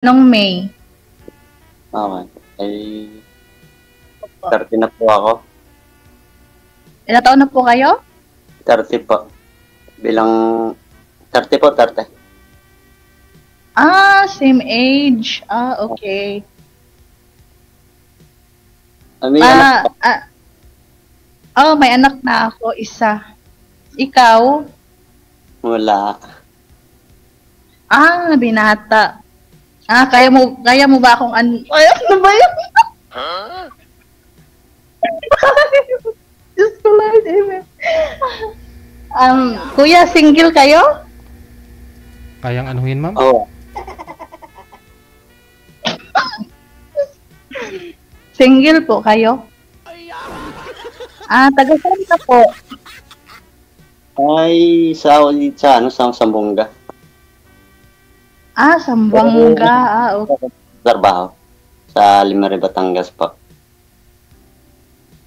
Nung May. Okay. Ay, 30 na po ako. Ilang taon na po kayo? 30 po. Bilang 30 po, 30. Same age. Okay. May anak po. May anak na ako, isa. Ikaw? Wala. Binata. Kaya mo ba akong ano ba yun? Diyos ko Lord, amen. Kuya, single kayo? Kayang anuhin, ma'am? Oo. Single po kayo? Taga saan ka po? Ay, sa Sambonga. Sambuanga. Okay. Trabaho. Sa Limere, Batangas po.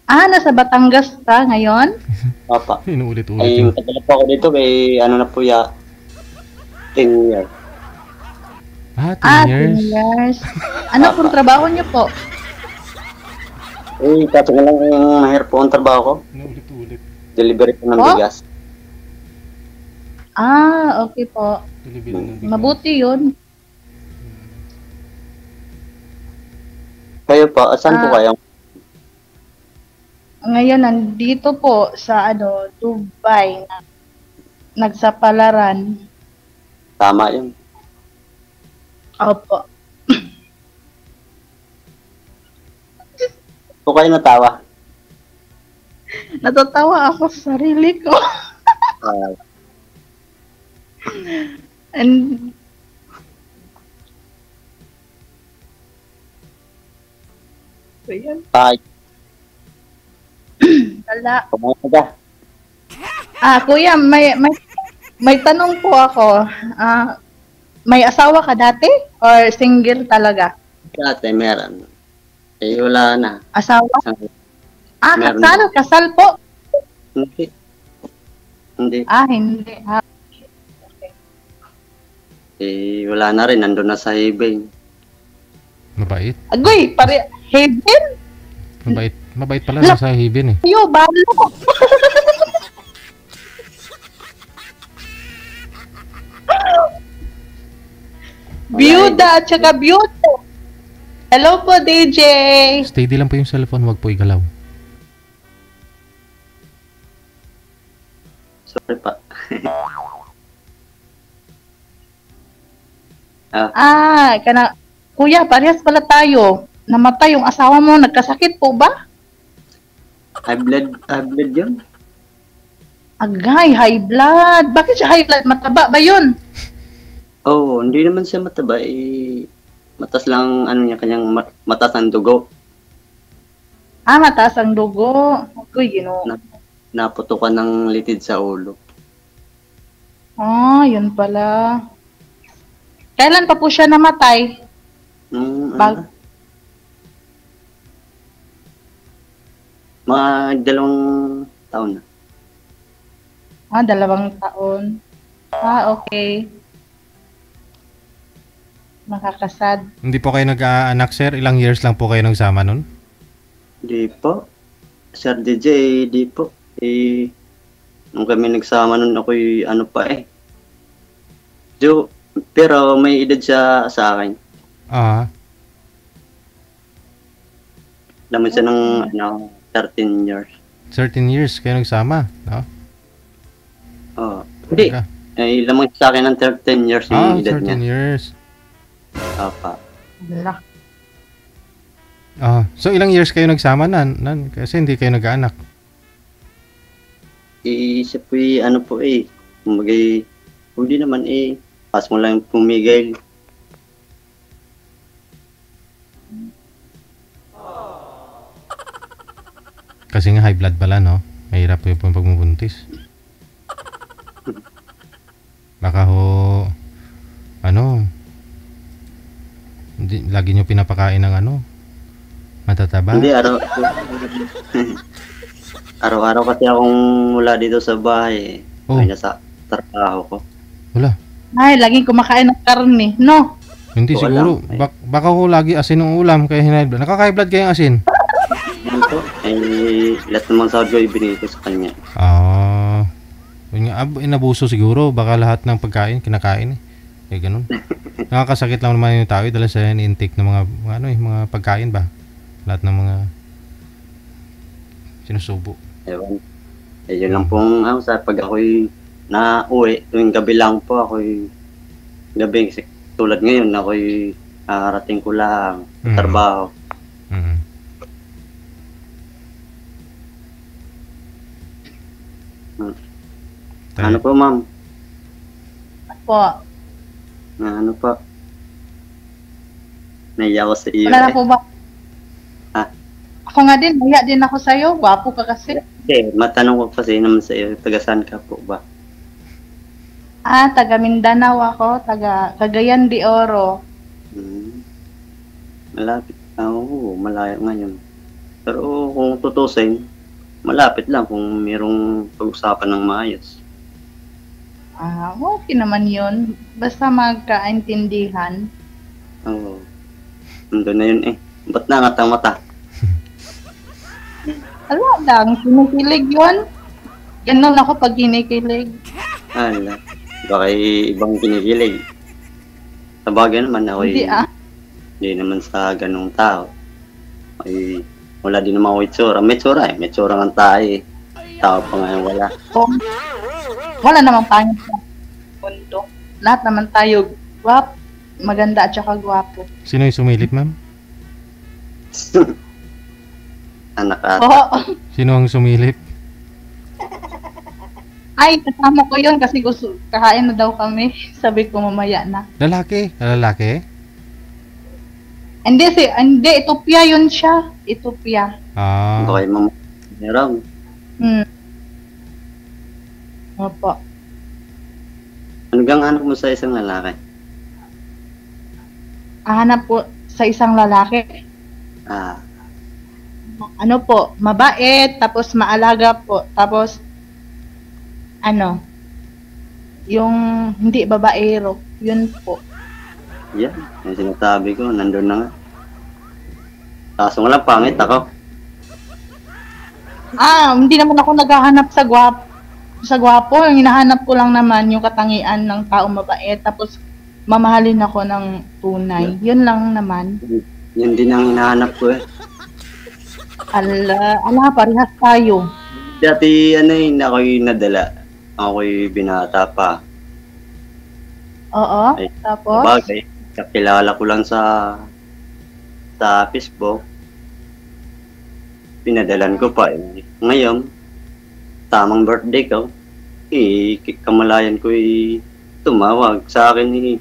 Nasa Batangas ka ngayon? Papa. Inuulit-ulit Ay, yun. matagal po ako dito kay ano na po 10 years. 10 years? 10 years. Ano pong trabaho niyo po? Kaso nga lang mahirap po ang trabaho ko. Inuulit-ulit. Delivery po ng Oh? bigas. Okay po. Delivery ng bigas. Mabuti yun. Kayo po, saan po kayo? Ngayon, nandito po sa Dubai. Nagsapalaran. Tama yun. Opo. Po kayo natawa. Natatawa ako sa sarili ko. And ayan. Bye. Wala. Kumain ka. Kuya, may tanong po ako. May asawa ka dati or single talaga? Dati meron. Wala na. Asawa? Meron Kasal? Kasal po? Hindi. Hindi. Hindi. Wala na rin. Nandun na sa eBay. Mabait. Agoy, Heaven? Mabait pala na sa Hibin eh. Yo, balo. Byuda at saka byuda. Hello po, DJ. Steady lang po yung cellphone, wag po igalaw. Sorry pa. Kuya, parehas pala tayo. Namatay yung asawa mo, nagkasakit po ba? High blood yun. Agay, high blood. Bakit siya high blood? Mataba ba yun? Hindi naman siya mataba. Matas lang, kanyang matas ang dugo. Mataas ang dugo. Uy, Naputukan ng litid sa ulo. Yun pala. Kailan pa po siya namatay? Mga 2 taon na. 2 taon. Okay. Makakasad. Hindi po kayo nag-aanak, sir? Ilang years lang po kayo nagsama nun? Di po. Sir DJ, di po. Nung kami nagsama nun, ako'y pero may edad siya sa akin. Laman siya ng 13 years. 13 years kayo nagsama, no? Hindi. Lamang sa akin ng 13 years yung edad 13 niya. years. Apa. Wala. So ilang years kayo nagsama kasi hindi kayo nag-aanak. Siya po'y kumagay, hindi naman pas mo lang pumigil. Kasi nga high blood pala, no? Mahirap po yung pagmubuntis. Baka lagi nyo pinapakain ng matataba. Hindi, araw-araw kasi akong mula dito sa bahay. Ay, nasa trabaho ko. Wala. Laging kumakain ng karne, no? Hindi ko siguro. alam. Baka ko lagi asin ng ulam kaya high blood. Nakaka-high blood kaya yung asin? Ano po? Lahat naman sahod ko ibinigay ko sa kanya. Ah. Yun nga, inabuso siguro. Baka lahat ng pagkain, kinakain eh. Kaya ganun. Nakakasakit lang naman yung tao dahil sa intake ng mga pagkain ba? Lahat ng mga sinusubo. Ewan. Yun lang pong sa pag ako'y nauwi, tuwing gabi lang po ako'y gabi. Kasi tulad ngayon, ako'y rating ko lang sa trabaho. Mm. Ano po, ma'am? Po. Ano po? Naiya ko sa iyo. Wala na po ba? Ah. Ako nga din, maya din ako sa'yo. Wapo ka kasi. Okay, matanong ko kasi naman sa iyo, taga saan ka po ba? Taga Mindanao ako. Taga Cagayan de Oro. Malapit. Oo, malayo ngayon. Pero kung tutusin, malapit lang kung mayroong pag-usapan ng maayos. Okay naman yun. Basta magkaintindihan. Oo. Nandun na yun eh. Ba't nangat ang mata? Wala lang, kinikilig yun. Ganun ako pag kinikilig. Ala. Baka ibang kinikilig. Sa bagay naman ako hindi naman sa ganung tao. Ay, wala din naman ako itsura. May tsura eh. May tsura ng tayo eh. Tao pa nga yung wala. Wala namang pangit sa mundo. Lahat naman tayo maganda at saka gwapo. Sino yung sumilip, ma'am? Anak ata. Oo. Sino ang sumilip? Ay, kasama ko yun kasi gusto, kakain na daw kami. Sabi ko mamaya na. Lalaki? Lalaki? Hindi, Ethiopia yun siya. Ethiopia. Ah. Okay, mama. Meron. Opo. Ano gang hanap mo sa isang lalaki? Hanap po sa isang lalaki. Ano po, mabait, tapos maalaga po, tapos yung hindi babaero, yun po. Yan, yung sinasabi ko, nandun na nga. Kaso nga lang, pangit ako. Hindi naman ako naghahanap sa gwapo. Yung hinahanap ko lang naman yung katangian ng tao mabait, tapos mamahalin ako ng tunay. Yun lang naman. Yun din ang hinahanap ko eh. Parehas tayo. Dati, ako'y nadala. Ako'y binata pa. Oo, Ay, tapos? Bagay, kakilala ko lang sa Facebook. Pinadalan ko pa eh. Ngayon, tamang birthday ko, kamalayan ko tumawag sa akin eh.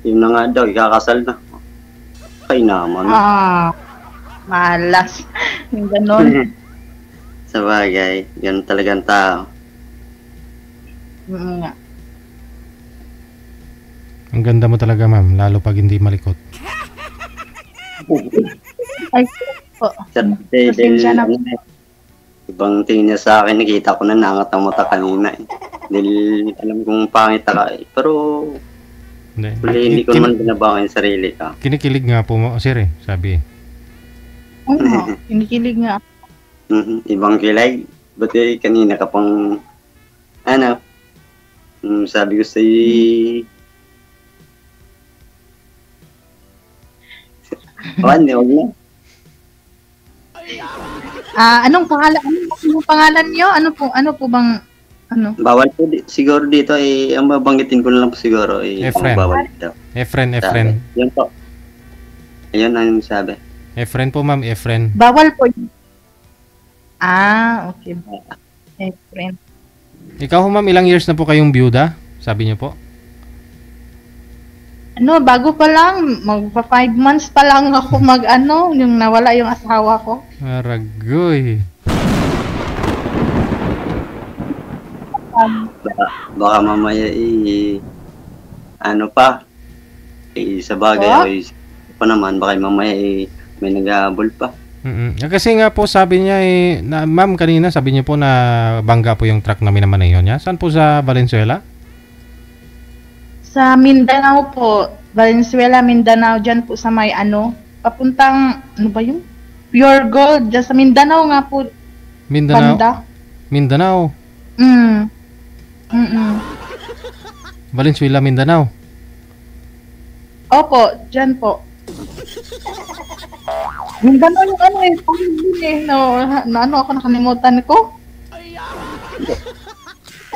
Yun na nga daw, ikakasal na. Ay naman. Malas. Yung ganon. Sa bagay, ganun talagang tao. Nga. Ang ganda mo talaga, ma'am. Lalo pag hindi malikot. Ay, po. Pasensya na po. Ibang tingin niya sa akin, nakita ko na nangat ang mata kanina eh. Dahil alam kong pangit ka eh. Pero hindi ko naman binabawa yung sarili ka. Kinikilig nga po mo, sir eh, sabi eh. Oo, kinikilig nga. Ibang kilay. Buti kanina ka pang sabi ko sa'yo huwag na. Anong pangalan niyo? Ano po bang Bawal po siguro dito ang babanggitin ko na lang po siguro Efren. bawal dito. Efren. Yan po. Ayun ang sabi. Efren po, ma'am, Efren. Bawal po. Okay. Efren. Ikaw ho, ma'am, ilang years na po kayong byuda? Sabi niyo po? Bago pa lang, magpa 5 months pa lang ako yung nawala yung asawa ko. Aragoy. Baka mamaya sa bagay pa naman, baka mamaya may nag-aabol pa. Kasi nga po sabi niya ma'am kanina sabi niya po na bangga po yung truck namin naman niya. Saan po sa Valenzuela? Sa Mindanao po, Valenzuela, Mindanao, dyan po sa may papuntang, ano ba yun? Pure Gold, dyan sa Mindanao nga po, Mindanao. banda. Mindanao. Valenzuela, Mindanao. Opo, dyan po. Mindanao yung ano ako nakalimutan ko.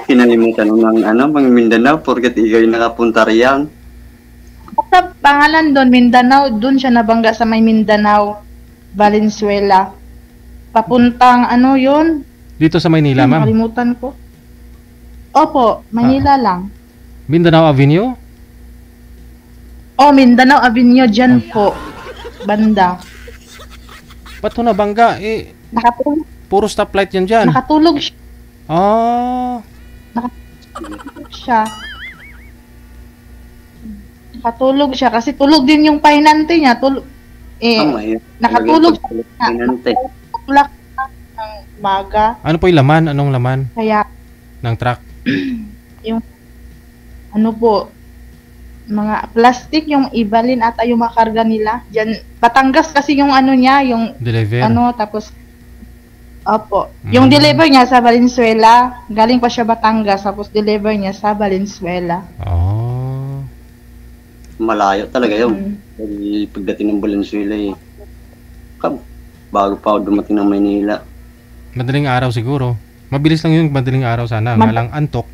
Kinalimutan mo ng mga Mindanao porket ikaw yung nakapunta riyan. Basta pangalan doon, Mindanao, doon siya nabangga sa may Mindanao, Valenzuela. Papuntang yun? Dito sa Maynila, ma'am. Nakalimutan ko. Opo, Manila lang. Mindanao Avenue? Oh, Mindanao Avenue, dyan po. Banda. Ba't ho nabangga? Nakatulog, Puro stoplight yan dyan. nakatulog Ah, siya. Nakatulog siya kasi tulog din yung pahinante niya. Nakatulog Pinante. Tulak ng umaga. ano po yung laman? Anong laman Kaya, ng truck? mga plastic yung ibalin ata yung makarga nila. Diyan, Batangas kasi yung niya, yung Deliver? tapos, opo. Yung deliver niya sa Valenzuela, galing pa siya Batangas, tapos deliver niya sa Valenzuela. Oh. Malayo talaga yun. Pagdating ng Valenzuela bago pa ako dumating ng Maynila. Madaling araw siguro. Mabilis lang yung madaling araw sana. Malang antok.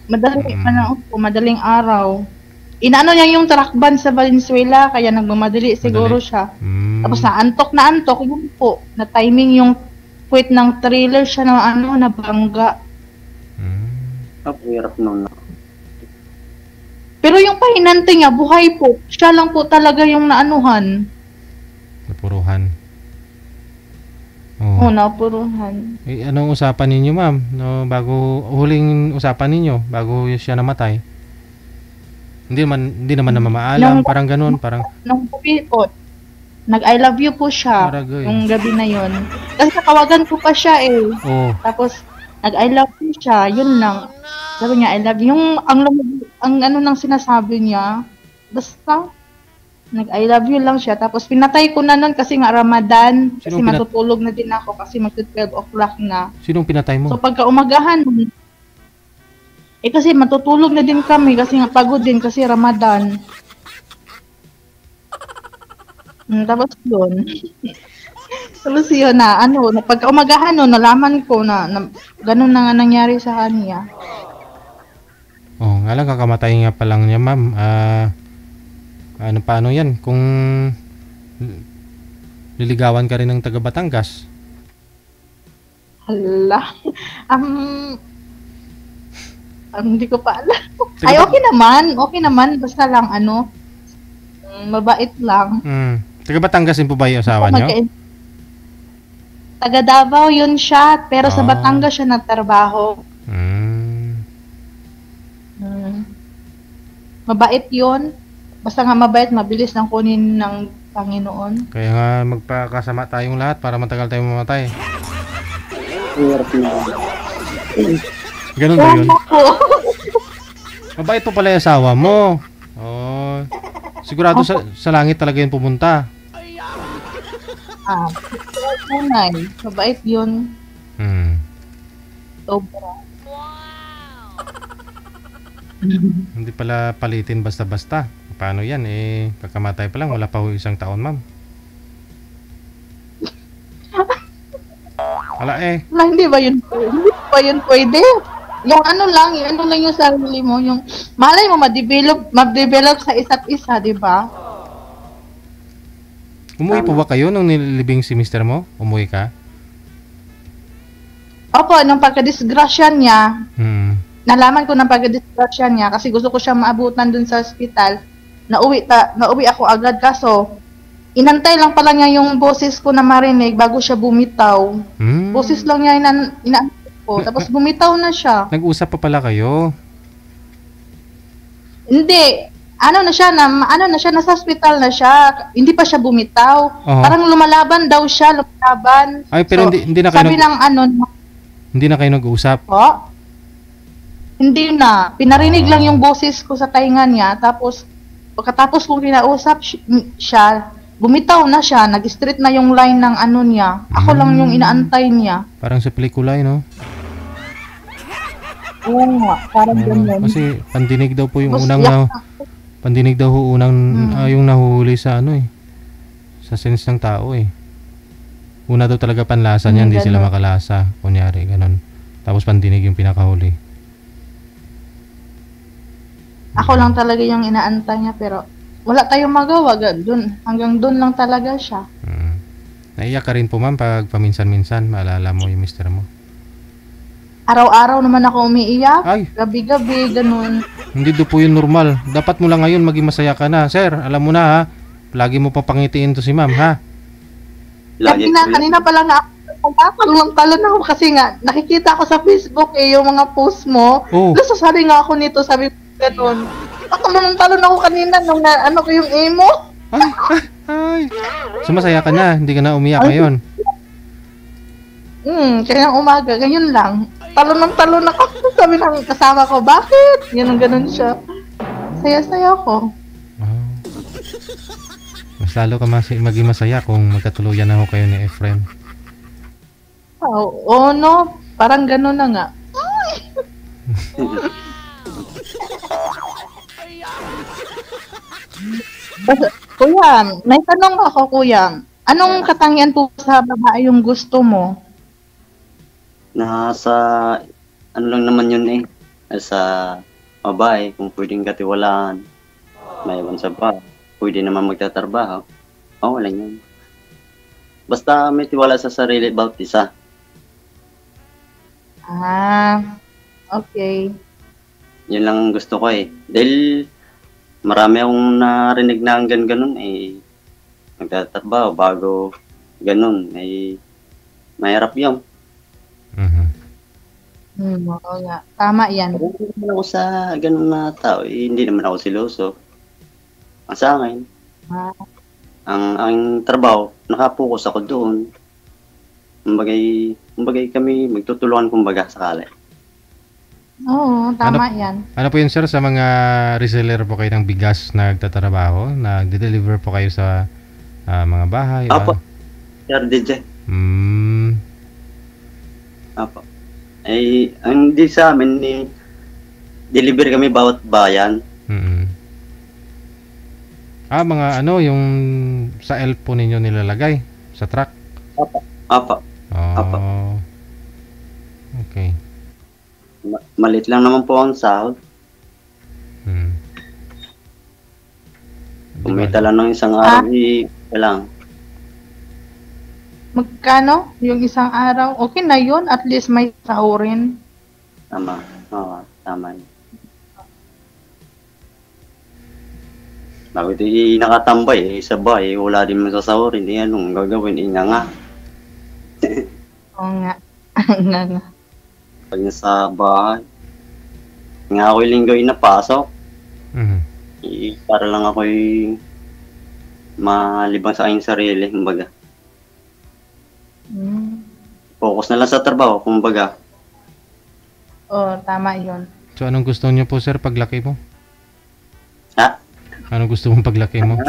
Madaling araw. Inaano niya yung truck ban sa Valenzuela, kaya nagmamadali siguro siya. Tapos na antok, yun po. Na timing yung puwit ng trailer siya na nabangga. Hirap nun. Pero yung pahinante niya, buhay po. Siya lang po talaga yung naanuhan. Napuruhan. Oo, napuruhan. Anong usapan ninyo, ma'am? No, huling usapan ninyo, bago siya namatay? Hindi naman na mamaalam, parang ganun, parang... Nung gabi po, nag-I love you po siya, nung gabi na yon. Kasi nakawagan ko pa siya Tapos, nag-I love you siya, yun lang. Sabi niya, I love you. Yung, ang nang sinasabi niya, basta, nag-I love you lang siya. Tapos, pinatay ko na nun kasi nga Ramadan, kasi matutulog na din ako kasi mag-12 o'clock na. Sinong pinatay mo? So, pagka umagahan, kasi matutulog na din kami kasi nga pagod din kasi Ramadan. Tapos yun. Tapos yun na pagka umagahan nalaman ko na ganun na nga nangyari sa kanya. Nga lang kakamatay nga pa lang niya, ma'am. Paano yan? Kung liligawan ka rin ng taga Batangas. Hala. Hindi ko pa alam. Ay, okay naman. Basta lang, mabait lang. Taga Batangas din po ba yung asawa niyo? Taga Davao yun siya, pero sa Batangas siya nagtrabaho. Mabait yun. Basta nga mabait, mabilis lang kunin ng Panginoon. Kaya nga magpakasama tayong lahat para matagal tayong mamatay. Ganun ba yun? Mabait po pala yung asawa mo. Sigurado sa langit talaga yun pumunta. Tunay. Mabait yun. Sobra. Hindi pala palitin basta-basta. Paano yan? Kakamatay pa lang. Wala pa ho isang taon, ma'am. Wala hindi ba yun pwede? Yung lang yung sarili mo, yung malay mo mag-develop sa isa't isa, di ba? Umuwi po ba kayo nung nilibing si mister mo? Umuwi ka? Opo, nung pagka-disgrasya niya, nalaman ko ng pagka-disgrasya niya kasi gusto ko siya maabutan dun sa ospital. Nauwi ako agad kaso inantay lang pala niya yung boses ko na marinig bago siya bumitaw. Boses lang niya inaantay ko. Tapos bumitaw na siya. Nag-usap pa pala kayo? Hindi. Nasa hospital na siya. Hindi pa siya bumitaw. Parang lumalaban daw siya, Ay, pero hindi na kayo sabi ng hindi na kayo nag-usap? Hindi na. Pinarinig lang yung boses ko sa tainga niya. Tapos, pagkatapos kong kinausap siya, bumitaw na siya, nag-street na yung line ng ano niya. Ako lang yung inaantay niya. Parang sa pelikula, no? Oo nga, parang ganyan. Kasi pandinig daw po yung Mas unang pandinig daw ho unang yung nahuhuli sa ano eh. Sa sense ng tao eh. Una daw talaga panlasa niya, hindi sila makalasa. Kunyari, ganun. Tapos pandinig yung pinakahuli. Ako lang talaga yung inaantay niya, pero wala tayong magawa. Hanggang dun lang talaga siya. Naiyak ka rin po ma'am pag paminsan-minsan maalala mo yung mister mo? Araw-araw naman ako umiiyak. Ay! Gabi-gabi, ganun. Hindi do po yun normal. Dapat mo lang ngayon maging masaya ka na. Sir, alam mo na ha. Lagi mo pa pangitiin to si ma'am ha. Kanina pa lang na talon ako kasi nga nakikita ko sa Facebook yung mga post mo. Nasasali nga ako nito, sabi ko ganun. Talon ako kanina nung ano ko yung emo. Ay. So masaya ka na, hindi ka na umiyak ngayon. Kaya umaga, ganyan lang. Talon ako. Sabi ng kasama ko, bakit? Ganun siya. Saya-saya ko. Mas lalo ka maging masaya kung magkatuluyan na ho kayo ni Efren. Oo, no. Parang gano'n na nga. Kuya, may tanong ako, kuya. Anong katangian po sa babae yung gusto mo? Nasa, ano lang naman yun eh. Sa babae, kung pwedeng katiwalaan. Mayroon sa ba, pwede naman magtatrabaho. Wala yun. Basta may tiwala sa sarili about isa. Okay. Yun lang ang gusto ko eh. Dahil marami akong narinig na hanggang ganun eh. Magtatrabaho bago ganun eh. Mahirap yun. Oo nga. Tama yan. Hindi naman ako sa ganun na tao eh. Hindi naman ako siloso. Sa akin, ang trabaho, nakapokus ako doon. Kumbagay kami magtutulungan kumbaga sakali. Oo, tama yan. Ano po yun sir, sa mga reseller po kayo ng bigas na nagtatrabaho, nag-deliver po kayo sa mga bahay? Apo, Sir DJ. Apo. Ang di sa amin, deliver kami bawat bayan. Mga ano, yung sa elf po ninyo nilalagay? Sa truck? Apo. Okay. Malit lang naman po ang sahod. Kumita lang ng isang araw, lang. Magkano? Yung isang araw? Okay na yun. At least may sahurin. Tama. Tama. Bakit nakatambay sa bahay, wala din masasahurin. Anong gagawin? Nga. Oo nga. Nga. Pag nasa bahay, nga ako'y linggoy napasok. Para lang ako'y malibang sa aking sarili, kumbaga. Focus na lang sa trabaho, kumbaga. Tama yun. So, anong gusto niyo po, sir, paglaki mo? Anong gusto mong paglaki mo?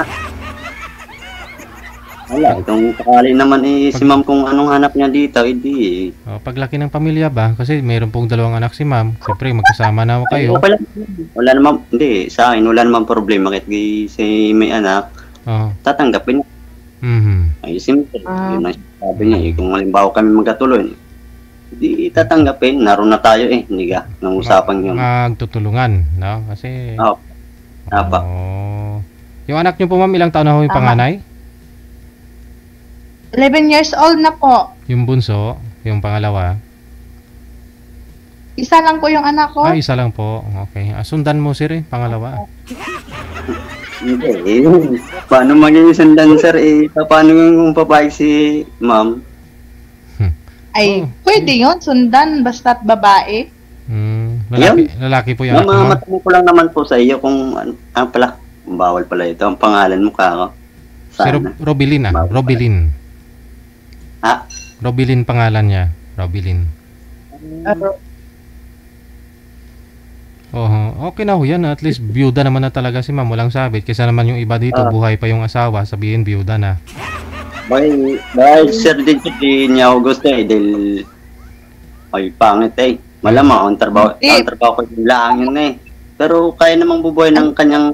Wala, kung sakali naman si ma'am kung anong hanap niya dito, hindi paglaki ng pamilya ba? Kasi mayroon pong 2 anak si ma'am. Siyempre, magkasama na kayo. Wala naman, hindi, sa akin, wala naman problema. Kahit si may anak, tatanggapin. Ay, simple. Yun ang sabi niya, kung halimbawa kami magkatuloy, hindi tatanggapin. Naroon na tayo hindi ka, ng usapan yun. Magtutulungan, no? Kasi... Apa. Yung anak niyo po ma'am, ilang taon na ho yung panganay? 11 years old na po. Yung bunso, yung pangalawa? Isa lang po yung anak ko. Isa lang po. Okay. Sundan mo sir pangalawa. Hindi paano maging sundan sir paano yung papayag si ma'am? Pwede yun, sundan basta't babae. Lalaki po yung anak mo? Matanong ko lang naman po sa iyo kung pala, bawal pala ito. Ang pangalan mo kako. Si Robilin Robilin. Robilin pangalan niya. Robilin. Okay na ho yan. At least byuda naman na talaga si ma'am. Walang sabit. Kaysa naman yung iba dito, buhay pa yung asawa. Sabihin byuda na. Dahil sir din di niya ako gusto dahil pangit Malamang, ang trabaho ko yung lang yun Pero kaya namang bubuhay ng kanyang...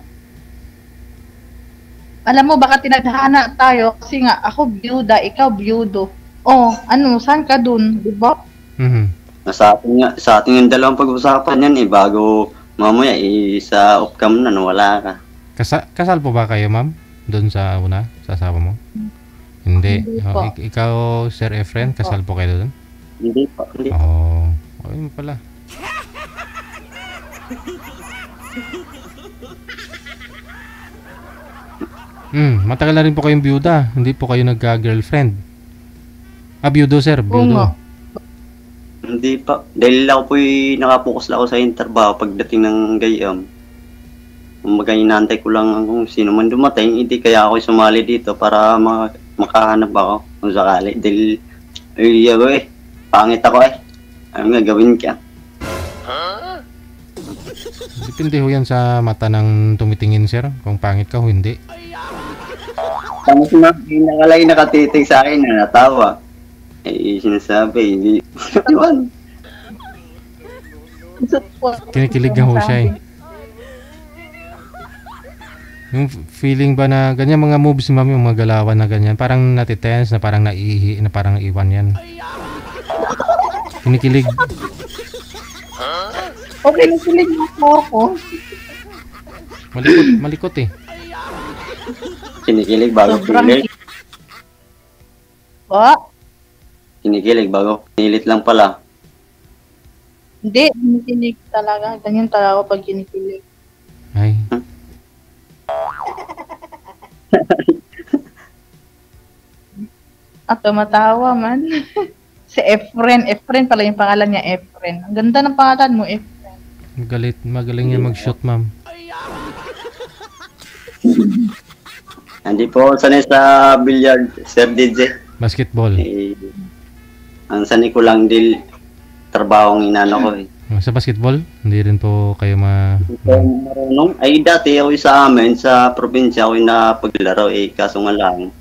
Alam mo, baka tinadhana tayo kasi nga ako byuda, ikaw byudo. Saan ka dun, di ba? Sa atin yung dalawang pag-usapan yan bago mamaya sa off-cam na wala ka. Kasal po ba kayo, ma'am? Doon sa una, sa asawa mo? Hindi. Ikaw, Sir Efren, kasal po kayo doon? Hindi po. Ayun pala. Matagal na rin po kayong byuda. Hindi po kayo nagka-girlfriend. Byudo, sir. Byudo. Hindi pa. Dahil ako po'y nakapokus lang ako sa trabaho pagdating ng gayam. Inaantay ko lang kung sino man dumating. Hindi kaya ako sumali dito para makahanap ako kung sakali. Dahil, pangit ako Ano nga gawin ka? Depende ho yan sa mata ng tumitingin, sir. Kung pangit ka o hindi. Tapos nakalay nakatitig sa akin na natawa. Sinasabi, hindi. Iwan. Kinikilig na ho siya Yung feeling ba na ganyan mga moves ni ma'am, yung mga galawan na ganyan, parang natitense na parang naihi, na parang iwan yan. Kinikilig. Kinikilig ako. Malikot Kinikilig bago pilit. Kinikilig bago pilit lang pala. Hindi, kinikilig talaga. Ganyan talaga pag kinikilig. Ay. Tumatawa man. Si Efren. Efren pala yung pangalan niya, Efren. Ang ganda ng pangalan mo, Efren. Magaling yan mag-shoot, ma'am. Hindi po sanay sa billiard, Sir DJ. Basketball. Ang sanay ko lang trabaho ang inano ko Sa basketball? Hindi rin po kayo marunong? Dati ako sa amin, sa probinsya ako napaglaro kaso nga lang.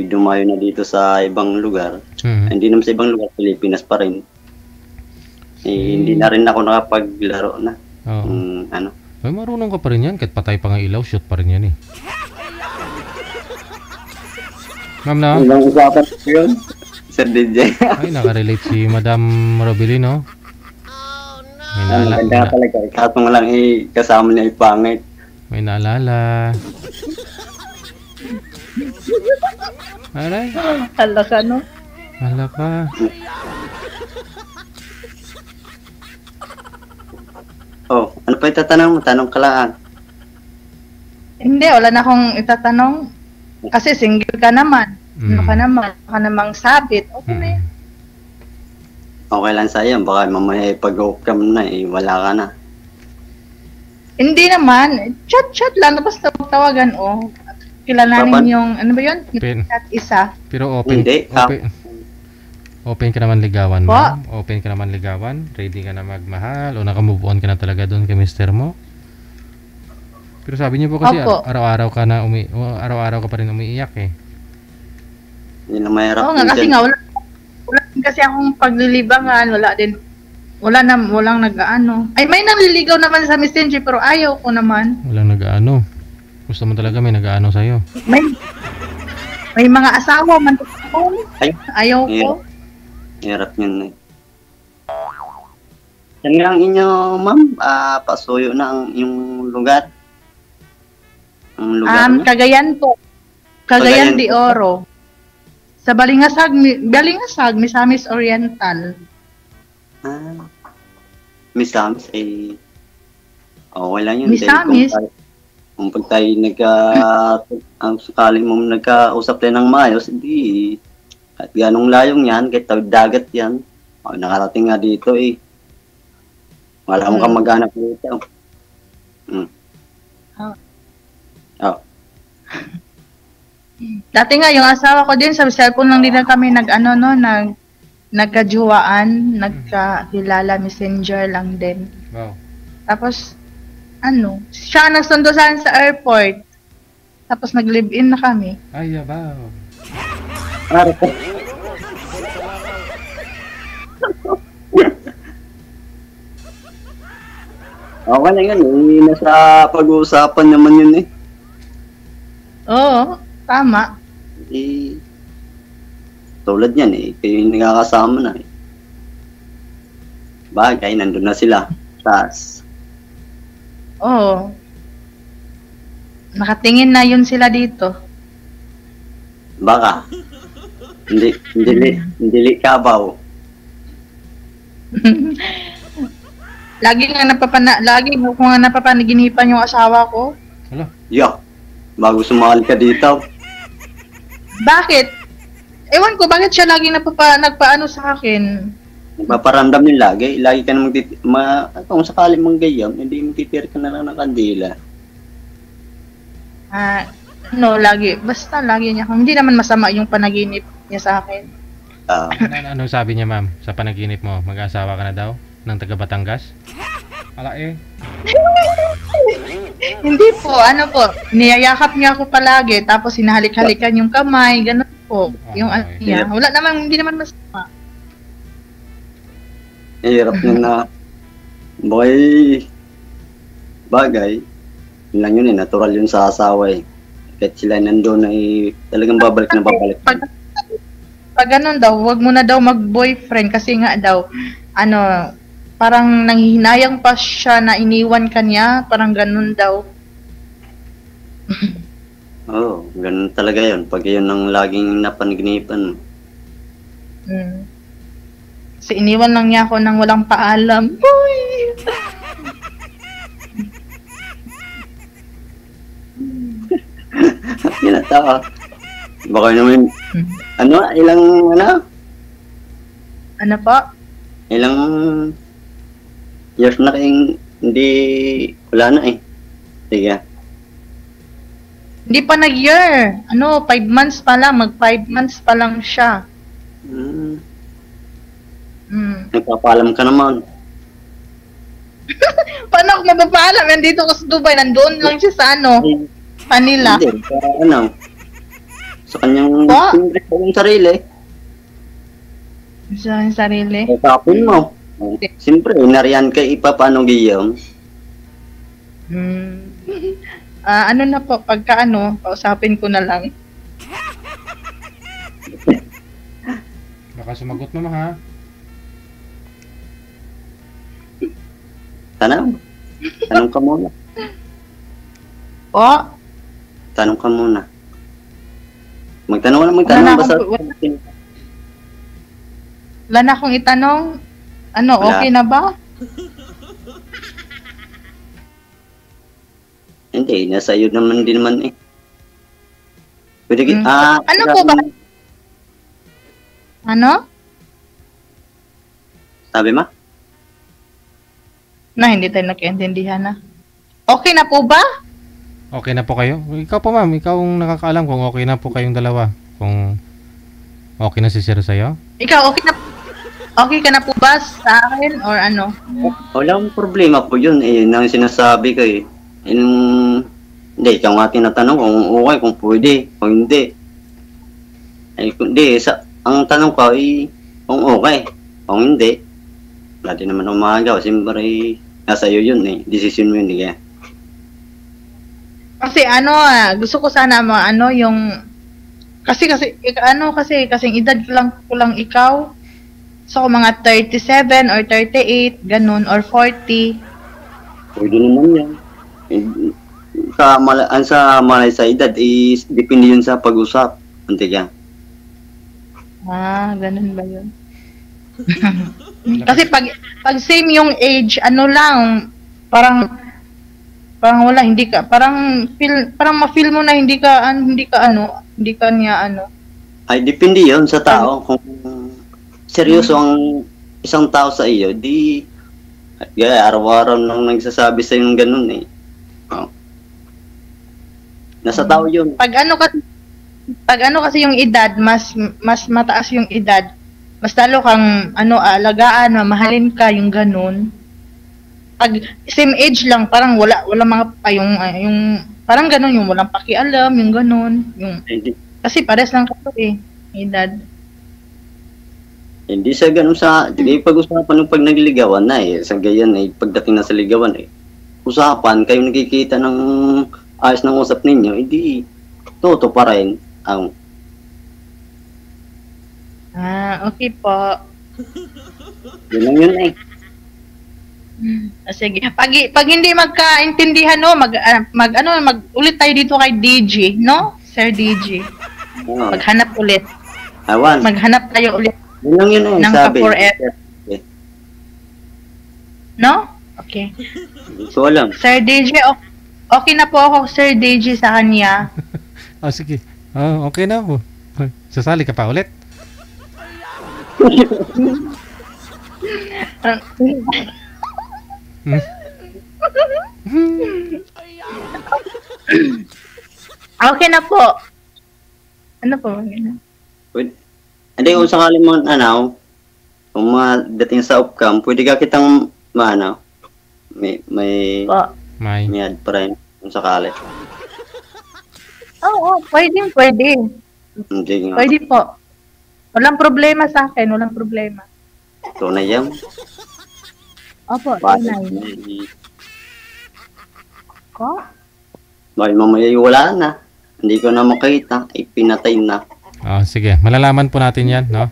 Dumayo na dito sa ibang lugar. Hindi naman sa ibang lugar, Pilipinas pa rin. Hindi na rin ako nakapaglaro na. Ay, marunong ka pa rin yan. Kahit patay pa nga ilaw, shoot pa rin yan Ma'am na? Ilang usapan ko yun, Sir DJ. Ay, nakarelate si Madam Robili, no? Maganda talaga. Kaso nga lang kasama niya pangit. May naalala. Aray. Hala ka, no? Hala ka. Ano pa itatanong mo? Tanong ka lang. Hindi, wala na akong itatanong. Kasi single ka naman. Ano ka naman? Baka namang sabit. Okay na yan. Okay lang sa'yo. Baka mamaya pag-off-cam na wala ka na. Hindi naman. Chat lang. Basta tawagan kilalanin yung, ano ba yun? Chat isa. Pero open. Hindi. Open ka naman ligawan, ma'am? Open ka naman ligawan? Ready ka na magmahal? O nakamove on ka na talaga doon kay mister mo? Pero sabi niyo po kasi araw-araw ka pa rin umiiyak Hindi na mahirap. Oo nga, kasi nga wala din kasi akong paglilibangan, walang nag-aano. Ay, may nanliligaw naman sa Messenger pero ayaw ko naman. Walang nag-aano. Gusto mo talaga may nag-aano sa'yo. May mga asawa man ako. Ayaw ko. Hirap yun Yan nga ang inyo, ma'am. Pasuyo na ang yung lugar. Ang lugar niya? Cagayan po. Cagayan de Oro. Sa Balingasag, Misamis Oriental. Misamis okay lang yun. Misamis? Kung pag tayo ang sakali mo nagkausap tayo ng maayos, hindi at ganong layong yan, kahit dagat yan. Nakarating nga dito Wala mo kang mag-anak dito. Dati nga, yung asawa ko din, sa cellphone lang din na kami nagkajuwaan, nagkakilala, messenger lang din. Wow. Tapos, siya nagsundo sa akin sa airport. Tapos nag-live-in na kami. Ay, yabaw. Okay na yan eh. Nasa pag-uusapan naman yun eh. Oo, tama. Eh, tulad yan eh. Kayo yung nakakasama na eh. Bagay, nandun na sila. Taas. Oo. Nakatingin na yun sila dito. Baka. Hindi kabaw. Lagi ko nga napapanaginipan yung asawa ko. Hala. Yo, bago sumali ka dito. Bakit? Ewan ko, bakit siya lagi nagpaano sa akin? Nagpaparamdam yung lagi. Lagi ka na kung sakali mong gayam, hindi magtitira ka na lang ng kandila. Lagi. Basta lagi niya. Hindi naman masama yung panaginip niya sa akin. Anong sabi niya, ma'am? Sa panaginip mo, mag-asawa ka na daw? Ng taga Batangas? Ala eh. Hindi po, niyayakap niya ako palagi, tapos hinahalik-halikan yung kamay, ganun po. Yung niya. Wala naman, hindi naman masama. Hirap niya na bagay. Yun lang yun eh, natural yun sa asawa eh. Kahit sila nandun ay talagang babalik na babalik. Pag ganun daw, wag mo na daw mag-boyfriend kasi nga daw, parang nanghihinayang pa siya na iniwan ka niya, parang ganun daw. Oo, ganun talaga yun. Pag yun ang laging napanaginipan. Kasi iniwan lang niya ako nang walang paalam. Boy! Ginatawa. Baka naman, Ano po? Ilang years na kayong hindi, wala na eh. Sige. Hindi pa nag-year. 5 months pa lang. Mag-5 months pa lang siya. Nagpapaalam ka naman. Paano ako mapapaalam? Nandito ko sa Dubai. Nandoon lang siya sa Manila. Hindi, sa kanyang sarili. Sa sarili? Tapon mo. Siyempre, nariyan ka paano giyong. Na po, pagka pausapin ko na lang. Baka sumagot mo ha. Tanong ka muna. Po? Tanong ka muna. Magtanong basta. Wala na akong itanong. Okay na ba? Hindi, nasa iyo naman din naman eh. Pwede ano po ba? Sabi ma? Hindi tayo nagkaintindihan na. Okay na po ba? Okay na po kayo? Ikaw po ma'am, ikaw ang nakakaalam kung okay na po kayong dalawa. Kung okay na si Sir sa'yo? Ikaw, okay ka na po ba sa akin or ano? Walang problema po yun eh. Yun ang sinasabi ko eh. Hindi, ikaw nga tinatanong kung okay, kung pwede, kung hindi. Ay, hindi, ang tanong ko ay kung okay, kung hindi. Wala din naman umagaw. Siyempre, nasa iyo yun eh. Decision mo yun eh. Kasi gusto ko sana yung kasing edad ko lang ikaw. So mga 37 or 38, ganun, or 40. Pwede naman yan. Sa malay sa edad, depende yun sa pag-usap. Antiga. Ganun ba yun? Kasi pag same yung age, lang, parang wala, hindi ka, parang ma-feel mo na hindi ka niya Ay, depende yun sa tao. Kung seryoso ang isang tao sa iyo, araw-araw nang nagsasabi sa yung ganun eh. Nasa tao yun. Pag kasi yung edad, mas mataas yung edad, mas lalo kang alagaan, mamahalin ka, yung ganun. pag same age lang, parang wala mga pa yung parang ganun, yung walang pakialam, yung ganun, yung kasi pares lang kayo edad. Hindi siya ganun sa, hindi pag-usapan ng pag nagliligawan na sa gayan pagdating na sa ligawan usapan, kayo nakikita ng ayos ng usap ninyo, hindi toto pa rin ang okay po. Yun lang yun Sige. Pag hindi magkaintindihan mag-ulit tayo dito kay DJ, no? Sir DJ. Maghanap ulit. Maghanap tayo ulit. Yun lang yun ng sabi. No? Okay. So alam. Sir DJ, okay na po ako, Sir DJ, sa kanya. Sige. Okay na po. Sasali ka pa ulit? Okay na po. Ano po? Hindi, kung sakali mo, kung dating sa off-cam, pwede ka kitang, may ad pa rin, kung sakali. Oo, pwede. Hindi nga. Pwede po. Walang problema sa akin, walang problema. Tunay yan. Opo, tunay. Ko? Bakit mamaya wala na? Hindi ko na makita, pinatay na. Sige, malalaman po natin yan, no?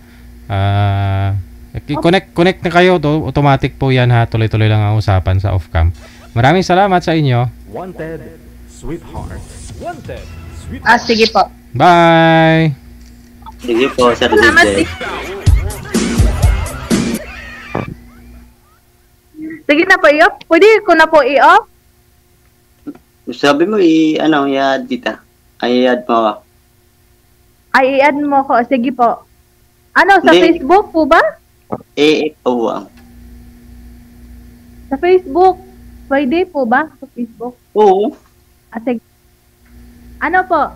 Connect na kayo, automatic po yan ha, tuloy-tuloy lang ang usapan sa off-cam. Maraming salamat sa inyo. Wanted, sweetheart. Wanted, sweetheart. Sige po. Bye! Sige po, Sir DJ. Sige na po, i-off. Pwede ko na po i-off? Sabi mo, i-add dita. I-add mo ako. I-add mo ko. Sige po. Sa Facebook po ba? Oo. Sa Facebook. Pwede po ba? Sa Facebook? Oo. Sige. Ano po?